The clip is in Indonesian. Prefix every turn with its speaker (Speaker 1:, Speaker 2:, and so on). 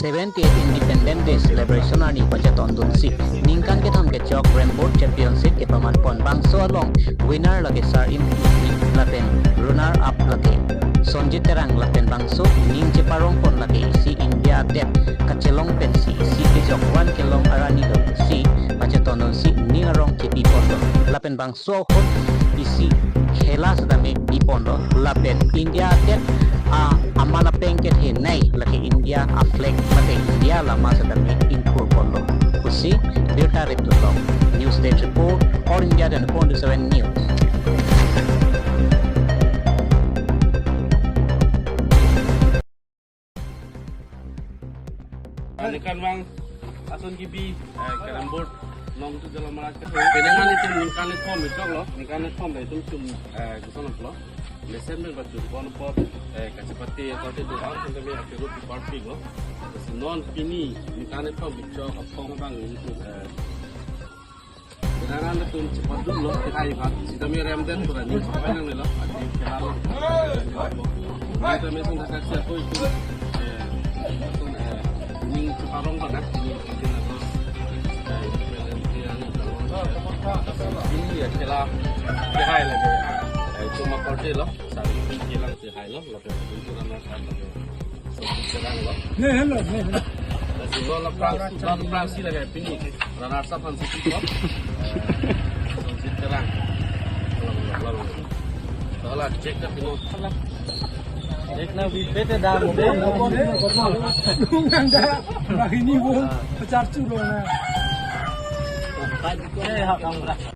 Speaker 1: 78 Independent Day Celebration ani pajaton dunsi ningkan ke thom ke chok Rainbow Championship ke paman pon bangso along winner lage sar in laten runner up lage Sonjit terang laten bangso ning che parong pon lage si India tet kachelong pensi si pijok 1 kilom arani do si pajaton dunsi ning arong ke pipondo lapen bangso hot isi khela sadame pipondo lapen India tet amala pengket he nai laki India a flag laki India lama sadame impur polo usi data reputong news desk report All India dan Pond 7 News.
Speaker 2: Kan bang asun gibi karambot nong tu dalam masyarakat. Pendengar itu ningkan itu form itu loh, ningkan itu form itu cuma gusan loh. Lesen men baju kon pop seperti kalau itu orang kita punya akhirat di party loh. Non pini ningkan itu form itu apa bang itu. Pendengar itu cepat dulu loh, kita ikat. Kita punya remden tu kan, ini apa yang loh? Adi kenal. Kita mesum dah kasih aku itu. Ini sekarang banget ini ini ya celah cehai lagi cuma korte loh saat ini celah cehai loh lebih untuk anak anak sebut cerang loh jadi lo perang sih lagi ini ranar sapan sih loh sebut cerang kalau cek tapi lo देखना भी बेटे दाम दे
Speaker 3: Nggak, ini pun pecah culo.